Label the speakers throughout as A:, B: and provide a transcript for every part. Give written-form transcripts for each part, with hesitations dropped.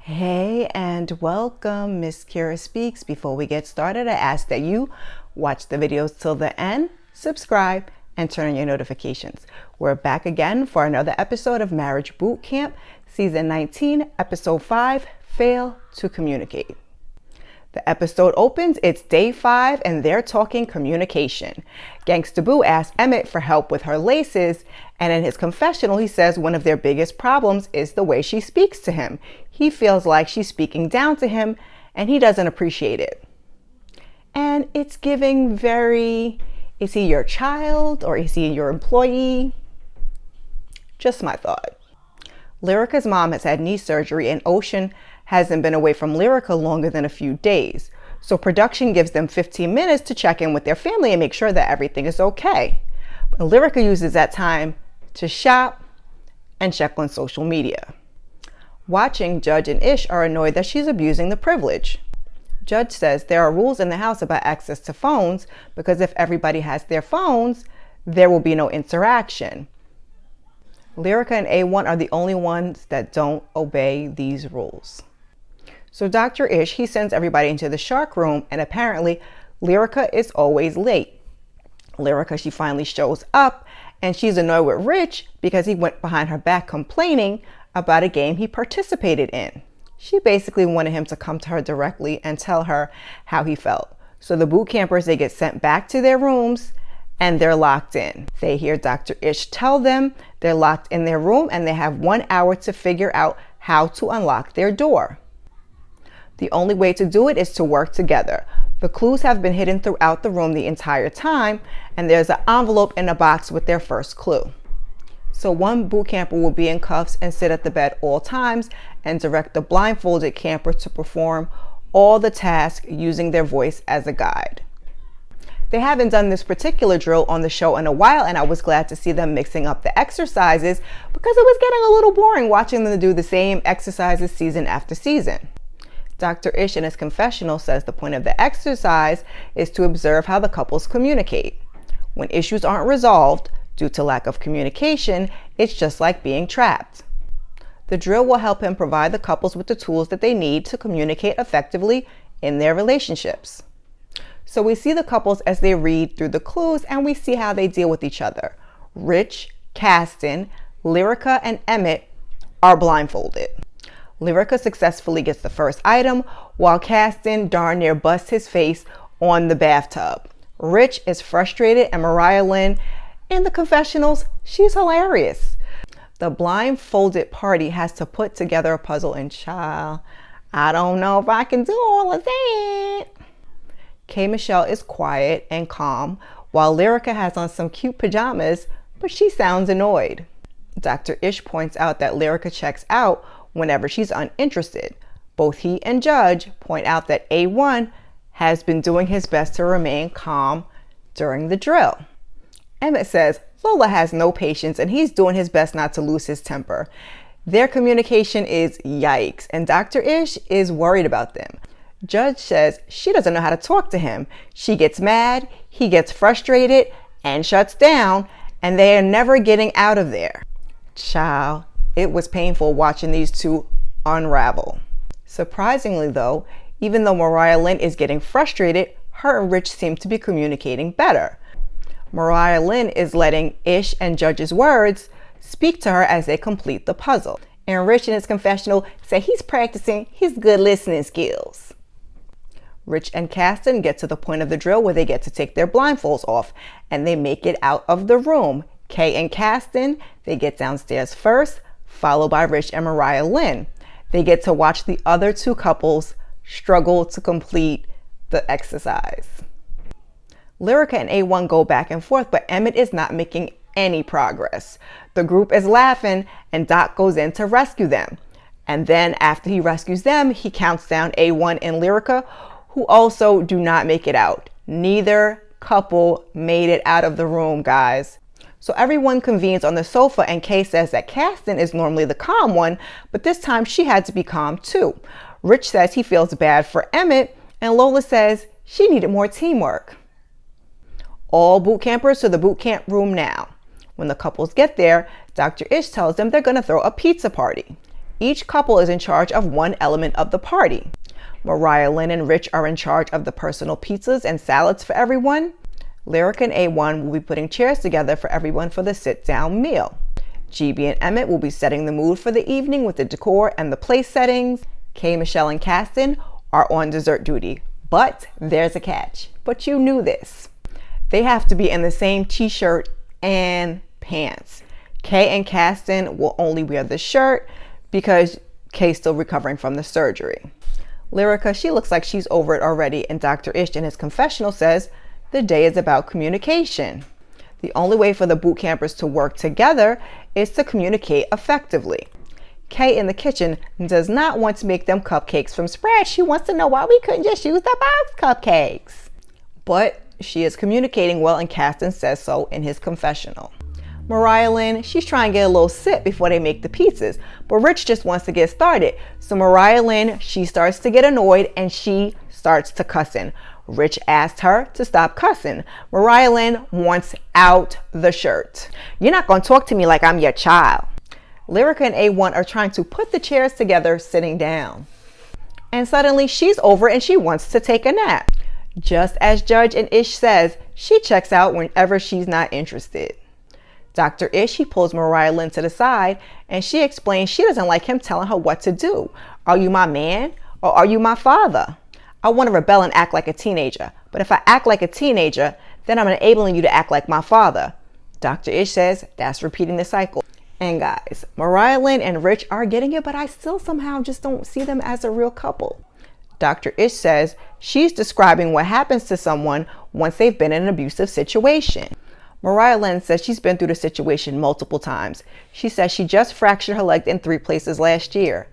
A: Hey and welcome, msKIRAspeaks. Before we get started, I ask that you watch the videos till the end, subscribe, and turn on your notifications. We're back again for another episode of Marriage Boot Camp, Season 19, Episode 5, Fail to Communicate. The episode opens, it's day 5, and they're talking communication. Gangsta Boo asks Emmett for help with her laces, and in his confessional, he says one of their biggest problems is the way she speaks to him. He feels like she's speaking down to him, and he doesn't appreciate it. And it's giving very, is he your child or is he your employee? Just my thought. Lyrica's mom has had knee surgery, and Ocean hasn't been away from Lyrica longer than a few days. So production gives them 15 minutes to check in with their family and make sure that everything is okay. But Lyrica uses that time to shop and check on social media. Watching, Judge and Ish are annoyed that she's abusing the privilege. Judge says there are rules in the house about access to phones because if everybody has their phones, there will be no interaction. Lyrica and A1 are the only ones that don't obey these rules. So Dr. Ish, he sends everybody into the shark room, and apparently Lyrica is always late. Lyrica, she finally shows up, and she's annoyed with Rich because he went behind her back complaining about a game he participated in. She basically wanted him to come to her directly and tell her how he felt. So the boot campers, they get sent back to their rooms and they're locked in. They hear Dr. Ish tell them they're locked in their room and they have 1 hour to figure out how to unlock their door. The only way to do it is to work together. The clues have been hidden throughout the room the entire time, and there's an envelope in a box with their first clue. So one boot camper will be in cuffs and sit at the bed all times and direct the blindfolded camper to perform all the tasks using their voice as a guide. They haven't done this particular drill on the show in a while, and I was glad to see them mixing up the exercises because it was getting a little boring watching them do the same exercises season after season. Dr. Ish in his confessional says the point of the exercise is to observe how the couples communicate. When issues aren't resolved due to lack of communication, it's just like being trapped. The drill will help him provide the couples with the tools that they need to communicate effectively in their relationships. So we see the couples as they read through the clues and we see how they deal with each other. Rich, Kasten, Lyrica, and Emmett are blindfolded. Lyrica successfully gets the first item, while Kasten darn near busts his face on the bathtub. Rich is frustrated, and Mariah Lynn, in the confessionals, she's hilarious. The blindfolded party has to put together a puzzle, and child, I don't know if I can do all of that. K. Michelle is quiet and calm, while Lyrica has on some cute pajamas, but she sounds annoyed. Dr. Ish points out that Lyrica checks out whenever she's uninterested. Both he and Judge point out that A1 has been doing his best to remain calm during the drill. Emmett says Lola has no patience and he's doing his best not to lose his temper. Their communication is yikes, and Dr. Ish is worried about them. Judge says she doesn't know how to talk to him. She gets mad, he gets frustrated and shuts down, and they are never getting out of there. Child, it was painful watching these two unravel. Surprisingly though, even though Mariah Lynn is getting frustrated, her and Rich seem to be communicating better. Mariah Lynn is letting Ish and Judge's words speak to her as they complete the puzzle. And Rich in his confessional say he's practicing his good listening skills. Rich and Kasten get to the point of the drill where they get to take their blindfolds off and they make it out of the room. Kay and Kasten, they get downstairs first, followed by Rich and Mariah Lynn. They get to watch the other two couples struggle to complete the exercise. Lyrica and A1 go back and forth, but Emmett is not making any progress. The group is laughing and Doc goes in to rescue them. And then after he rescues them, he counts down A1 and Lyrica, who also do not make it out. Neither couple made it out of the room, guys. So everyone convenes on the sofa and Kay says that Kasten is normally the calm one, but this time she had to be calm too. Rich says he feels bad for Emmett and Lola says she needed more teamwork. All boot campers to the boot camp room now. When the couples get there, Dr. Ish tells them they're going to throw a pizza party. Each couple is in charge of one element of the party. Mariah Lynn and Rich are in charge of the personal pizzas and salads for everyone. Lyrica and A1 will be putting chairs together for everyone for the sit-down meal. GB and Emmett will be setting the mood for the evening with the decor and the place settings. Kay, Michelle, and Caston are on dessert duty. But there's a catch. But you knew this. They have to be in the same t-shirt and pants. Kay and Caston will only wear the shirt because Kay's still recovering from the surgery. Lyrica, she looks like she's over it already, and Dr. Ish in his confessional says the day is about communication. The only way for the boot campers to work together is to communicate effectively. Kay in the kitchen does not want to make them cupcakes from scratch. She wants to know why we couldn't just use the box cupcakes. But she is communicating well, and Caston says so in his confessional. Mariah Lynn, she's trying to get a little sip before they make the pizzas, but Rich just wants to get started. So Mariah Lynn, she starts to get annoyed and she starts to cussing. Rich asked her to stop cussing. Mariah Lynn wants out the shirt. You're not going to talk to me like I'm your child. Lyrica and A1 are trying to put the chairs together sitting down. And suddenly she's over and she wants to take a nap. Just as Judge and Ish says, she checks out whenever she's not interested. Dr. Ish, he pulls Mariah Lynn to the side and she explains she doesn't like him telling her what to do. Are you my man or are you my father? I want to rebel and act like a teenager, but if I act like a teenager, then I'm enabling you to act like my father. Dr. Ish says that's repeating the cycle. And guys, Mariah Lynn and Rich are getting it, but I still somehow just don't see them as a real couple. Dr. Ish says she's describing what happens to someone once they've been in an abusive situation. Mariah Lynn says she's been through the situation multiple times. She says she just fractured her leg in 3 places last year.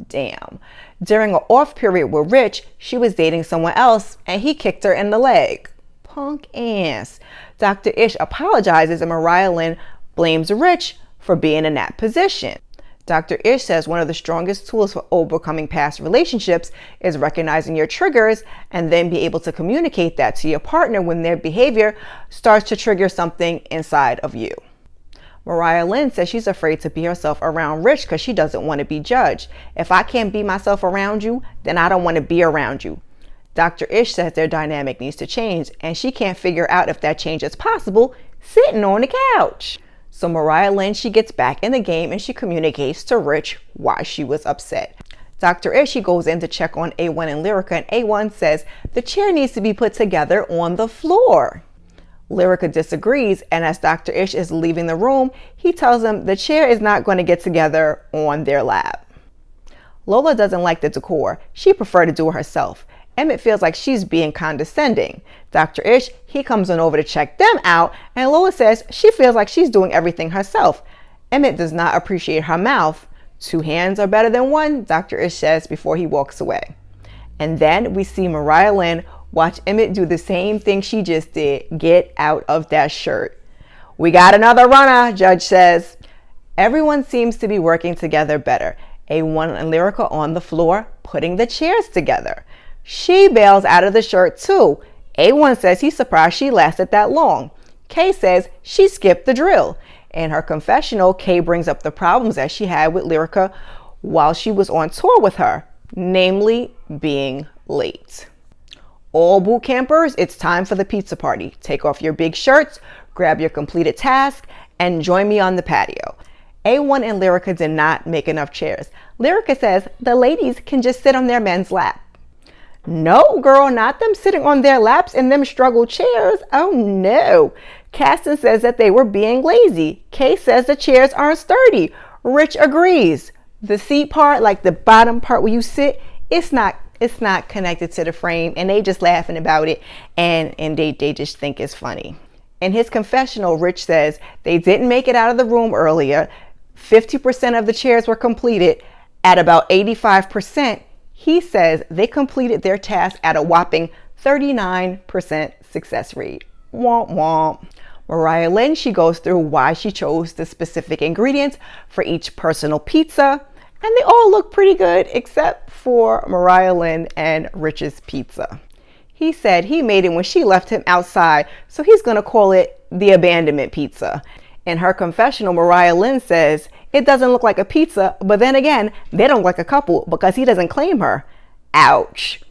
A: Damn. During an off period with Rich, she was dating someone else and he kicked her in the leg. Punk ass. Dr. Ish apologizes and Mariah Lynn blames Rich for being in that position. Dr. Ish says one of the strongest tools for overcoming past relationships is recognizing your triggers and then be able to communicate that to your partner when their behavior starts to trigger something inside of you. Mariah Lynn says she's afraid to be herself around Rich because she doesn't want to be judged. If I can't be myself around you, then I don't want to be around you. Dr. Ish says their dynamic needs to change and she can't figure out if that change is possible sitting on the couch. So Mariah Lynn, she gets back in the game and she communicates to Rich why she was upset. Dr. Ish, she goes in to check on A1 and Lyrica, and A1 says the chair needs to be put together on the floor. Lyrica disagrees, and as Dr. Ish is leaving the room, he tells him the chair is not going to get together on their lap. Lola doesn't like the decor. She preferred to do it herself. Emmett feels like she's being condescending. Dr. Ish, he comes on over to check them out, and Lola says she feels like she's doing everything herself. Emmett does not appreciate her mouth. 2 hands are better than 1, Dr. Ish says before he walks away. And then we see Mariah Lynn watch Emmett do the same thing she just did. Get out of that shirt. We got another runner, Judge says. Everyone seems to be working together better. A1 and Lyrica on the floor putting the chairs together. She bails out of the shirt too. A1 says he's surprised she lasted that long. Kay says she skipped the drill. In her confessional, Kay brings up the problems that she had with Lyrica while she was on tour with her, namely being late. All boot campers, it's time for the pizza party. Take off your big shirts, grab your completed task, and join me on the patio. A1 and Lyrica did not make enough chairs. Lyrica says the ladies can just sit on their men's lap. No, girl, not them sitting on their laps in them struggle chairs. Oh, no. Caston says that they were being lazy. Kay says the chairs aren't sturdy. Rich agrees. The seat part, like the bottom part where you sit, it's not connected to the frame, and they just laughing about it, and they just think it's funny. In his confessional, Rich says they didn't make it out of the room earlier. 50% of the chairs were completed. At about 85%, he says they completed their task at a whopping 39% success rate. Womp womp. Mariah Lynn, she goes through why she chose the specific ingredients for each personal pizza, and they all look pretty good except for Mariah Lynn and Rich's pizza. He said he made it when she left him outside, so he's going to call it the abandonment pizza. In her confessional, Mariah Lynn says, it doesn't look like a pizza, but then again, they don't look like a couple because he doesn't claim her. Ouch.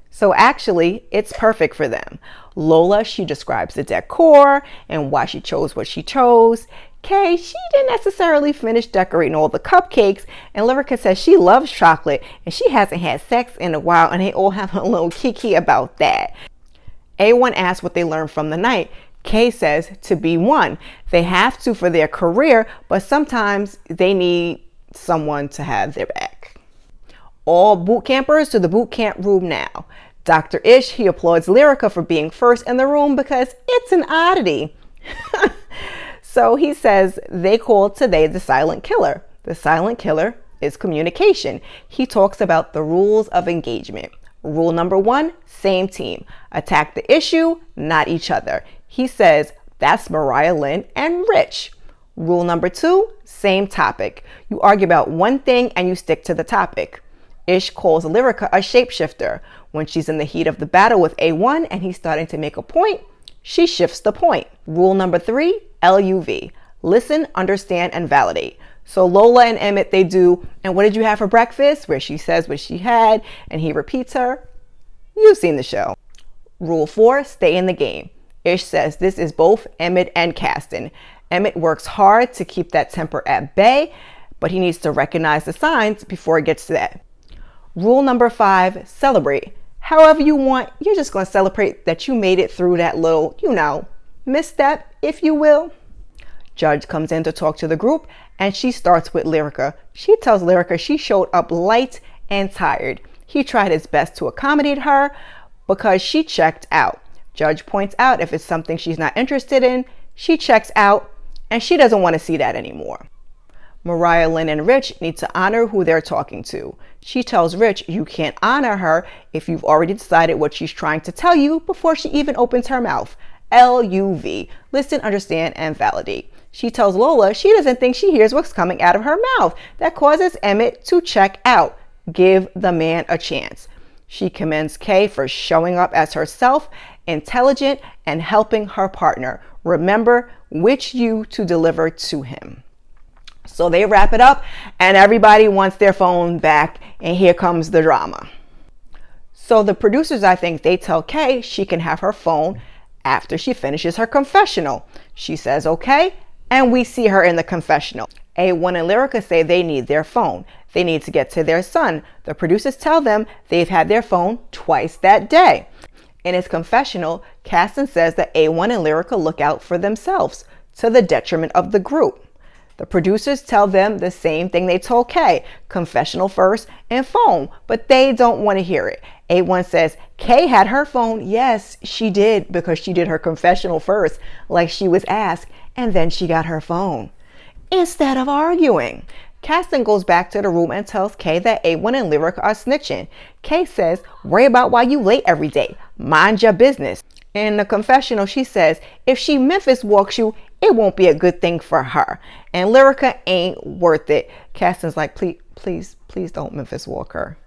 A: So actually, it's perfect for them. Lola, she describes the decor and why she chose what she chose. Kay, she didn't necessarily finish decorating all the cupcakes. And Lyrica says she loves chocolate and she hasn't had sex in a while, and they all have a little kiki about that. A1 asks what they learned from the night. Kay says to be one. They have to for their career, but sometimes they need someone to have their back. All boot campers to the boot camp room now. Dr. Ish, he applauds Lyrica for being first in the room because it's an oddity. So he says they called today the silent killer. The silent killer is communication. He talks about the rules of engagement. Rule number 1, same team. Attack the issue, not each other. He says that's Mariah Lynn and Rich. Rule number 2, same topic. You argue about one thing and you stick to the topic. Ish calls Lyrica a shapeshifter. When she's in the heat of the battle with A1 and he's starting to make a point, she shifts the point. Rule number 3, LUV. Listen, understand, and validate. So Lola and Emmett, they do, and what did you have for breakfast? Where she says what she had and he repeats her. You've seen the show. Rule 4, stay in the game. Ish says this is both Emmett and Kasten. Emmett works hard to keep that temper at bay, but he needs to recognize the signs before it gets to that. Rule number 5, celebrate. However you want, you're just going to celebrate that you made it through that little, misstep, if you will. Judge comes in to talk to the group, and she starts with Lyrica. She tells Lyrica she showed up light and tired. He tried his best to accommodate her because she checked out. Judge points out if it's something she's not interested in, she checks out, and she doesn't want to see that anymore. Mariah Lynn and Rich need to honor who they're talking to. She tells Rich you can't honor her if you've already decided what she's trying to tell you before she even opens her mouth. LUV. Listen, understand, and validate. She tells Lola she doesn't think she hears what's coming out of her mouth. That causes Emmett to check out. Give the man a chance. She commends Kay for showing up as herself, intelligent, and helping her partner. Remember which you to deliver to him. So they wrap it up and everybody wants their phone back, and here comes the drama. So the producers, I think, they tell Kay she can have her phone after she finishes her confessional. She says okay, and we see her in the confessional. A1 and Lyrica say they need their phone. They need to get to their son. The producers tell them they've had their phone twice that day. In his confessional, Kasten says that A1 and Lyrica look out for themselves to the detriment of the group. The producers tell them the same thing they told Kay, confessional first and phone, but they don't want to hear it. A1 says Kay had her phone. Yes, she did, because she did her confessional first, like she was asked, and then she got her phone. Instead of arguing, Kasten goes back to the room and tells Kay that A1 and Lyrica are snitching. Kay says, worry about why you late every day. Mind your business. In the confessional, she says, if she Memphis walks you, it won't be a good thing for her. And Lyrica ain't worth it. Kasten's like, please don't Memphis walk her.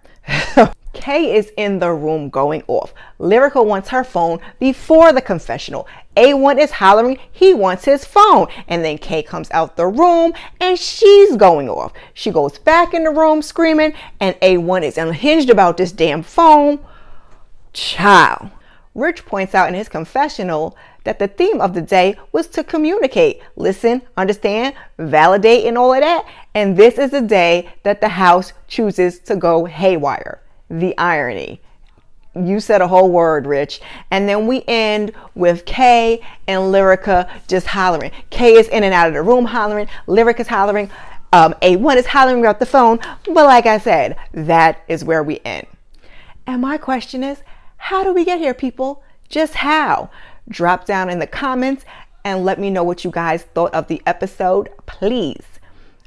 A: Kay is in the room going off. Lyrica wants her phone before the confessional. A1 is hollering he wants his phone. And then Kay comes out the room and she's going off. She goes back in the room screaming, and A1 is unhinged about this damn phone. Child. Rich points out in his confessional that the theme of the day was to communicate, listen, understand, validate, and all of that. And this is the day that the house chooses to go haywire. The irony. You said a whole word, Rich. And then we end with Kay and Lyrica just hollering. Kay is in and out of the room hollering. Lyrica's hollering. A1 is hollering about the phone. But like I said, that is where we end. And my question is, how do we get here, people? Just how? Drop down in the comments and let me know what you guys thought of the episode, please.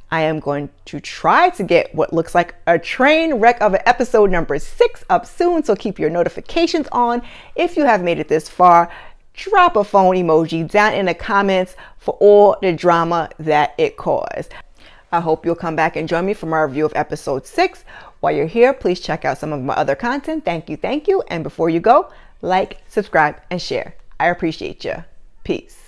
A: I am going to try to get what looks like a train wreck of an episode number 6 up soon, so keep your notifications on. If you have made it this far, drop a phone emoji down in the comments for all the drama that it caused. I hope you'll come back and join me for my review of episode 6. While you're here, please check out some of my other content. Thank you. And before you go, like, subscribe, and share. I appreciate you. Peace.